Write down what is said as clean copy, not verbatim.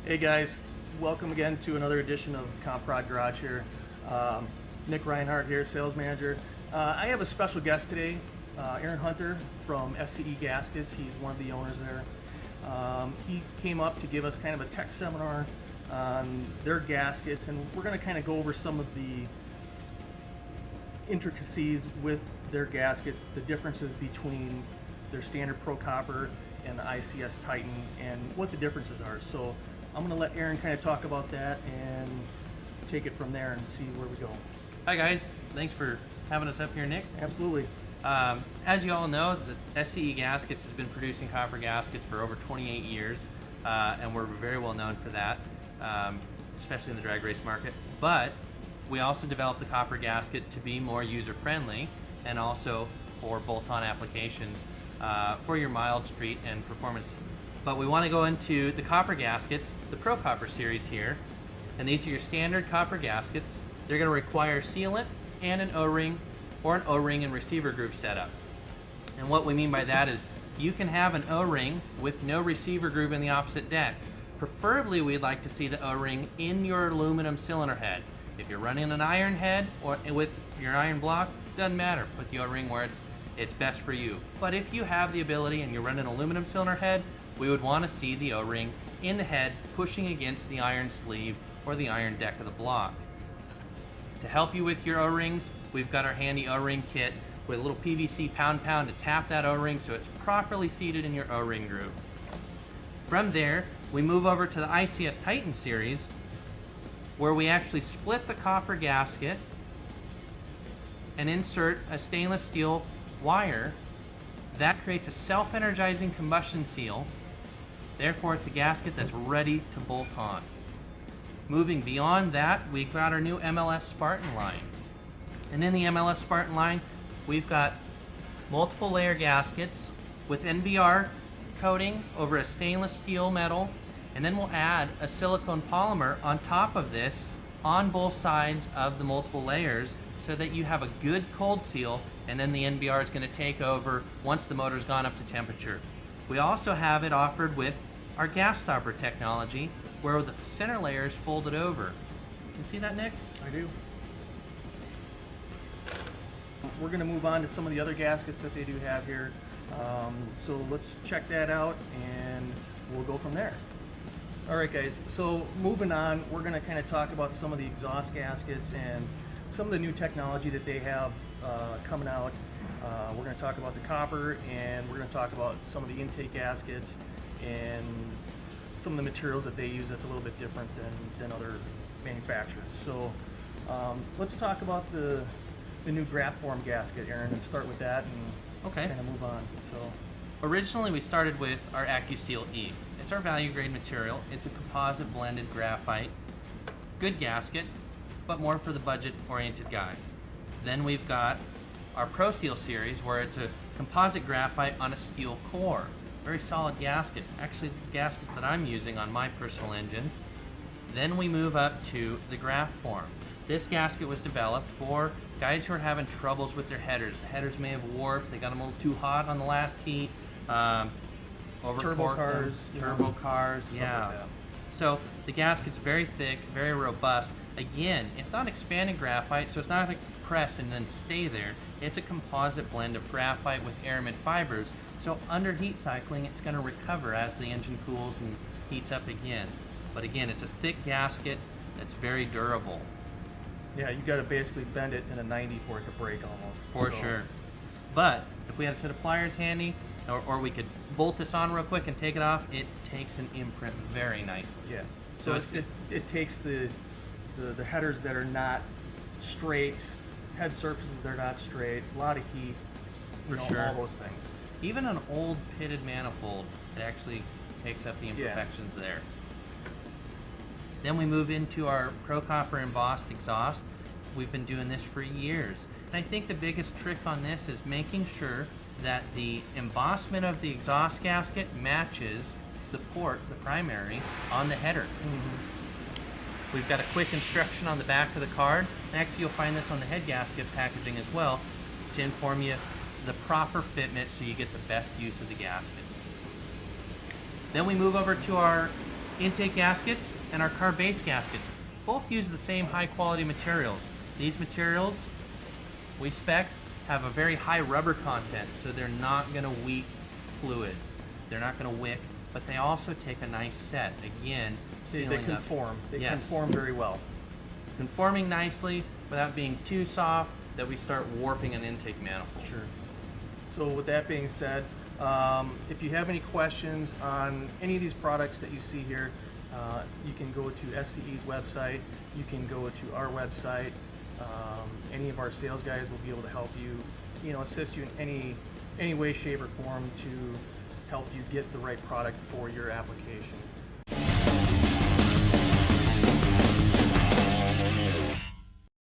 Hey guys, welcome again to another edition of CompProd Garage here. Nick Reinhardt here, sales manager. I have a special guest today, Aaron Hunter from SCE Gaskets. He's one of the owners there. He came up to give us kind of a tech seminar on their gaskets, and we're going to kind of go over some of the intricacies with their gaskets, the differences between their standard Pro Copper and the ICS Titan, and what the differences are. So I'm going to let Aaron kind of talk about that and take it from there and see where we go. Hi guys, thanks for having us up here, Nick. Absolutely. As you all know, the SCE Gaskets has been producing copper gaskets for over 28 years, and we're very well known for that, especially in the drag race market. But we also developed the copper gasket to be more user-friendly and also for bolt-on applications for your mild street and performance. But we want to go into the copper gaskets, the Pro Copper series here, and these are your standard copper gaskets. They're going to require sealant and an O-ring or an O-ring and receiver groove setup. And what we mean by that is you can have an O-ring with no receiver groove in the opposite deck. Preferably, we'd like to see the O-ring in your aluminum cylinder head. If you're running an iron head or with your iron block, doesn't matter. Put the O-ring where it's best for you. But if you have the ability and you run an aluminum cylinder head, we would want to see the O-ring in the head pushing against the iron sleeve or the iron deck of the block. To help you with your O-rings, we've got our handy O-ring kit with a little PVC pound to tap that O-ring so it's properly seated in your O-ring groove. From there, we move over to the ICS Titan series, where we actually split the copper gasket and insert a stainless steel wire. That creates a self-energizing combustion seal. Therefore, it's a gasket that's ready to bolt on. Moving beyond that, we've got our new MLS Spartan line. And in the MLS Spartan line, we've got multiple layer gaskets with NBR coating over a stainless steel metal, and then we'll add a silicone polymer on top of this on both sides of the multiple layers so that you have a good cold seal, and then the NBR is going to take over once the motor's gone up to temperature. We also have it offered with our gas stopper technology, where the center layer is folded over. You see that, Nick? I do. We're going to move on to some of the other gaskets that they do have here. So let's check that out and we'll go from there. Alright guys, so moving on, we're going to kind of talk about some of the exhaust gaskets and some of the new technology that they have coming out. We're going to talk about the copper, and we're going to talk about some of the intake gaskets and some of the materials that they use that's a little bit different than other manufacturers. So let's talk about the new graft form gasket, Aaron, and start with that and kind of move on. So originally we started with our AccuSeal E. It's our value grade material. It's a composite blended graphite. Good gasket, but more for the budget oriented guy. Then we've got our ProSeal series, where it's a composite graphite on a steel core. Very solid gasket. Actually, the gasket that I'm using on my personal engine. Then we move up to the graft form. This gasket was developed for guys who are having troubles with their headers. The headers may have warped, they got them a little too hot on the last heat, turbo cars, yeah. Like that. So the gasket's very thick, very robust. Again, it's not expanded graphite, so it's not like press and then stay there. It's a composite blend of graphite with aramid fibers, so under heat cycling it's going to recover as the engine cools and heats up again. But again, it's a thick gasket that's very durable. Yeah, you got to basically bend it in a 90 for it to break almost. For sure. But if we had a set of pliers handy, or we could bolt this on real quick and take it off, it takes an imprint very nicely. Yeah. So it takes the headers that are not straight, head surfaces that are not straight, a lot of heat, For sure. all those things. Even an old pitted manifold, it actually takes up the imperfections there. Then we move into our Pro Copper embossed exhaust. We've been doing this for years. And I think the biggest trick on this is making sure that the embossment of the exhaust gasket matches the port, the primary, on the header. Mm-hmm. We've got a quick instruction on the back of the card. And actually, you'll find this on the head gasket packaging as well to inform you the proper fitment so you get the best use of the gaskets. Then we move over to our intake gaskets and our car base gaskets both use the same high quality materials. These materials we spec have a very high rubber content, so they're not going to weak fluids. They're not going to wick, but they also take a nice set. Again, They sealing up. conform. They Yes. conform very well. Conforming nicely without being too soft that we start warping an intake manifold. Sure. So with that being said, if you have any questions on any of these products that you see here, you can go to SCE's website. You can go to our website. Any of our sales guys will be able to help you, assist you in any way, shape, or form to help you get the right product for your application.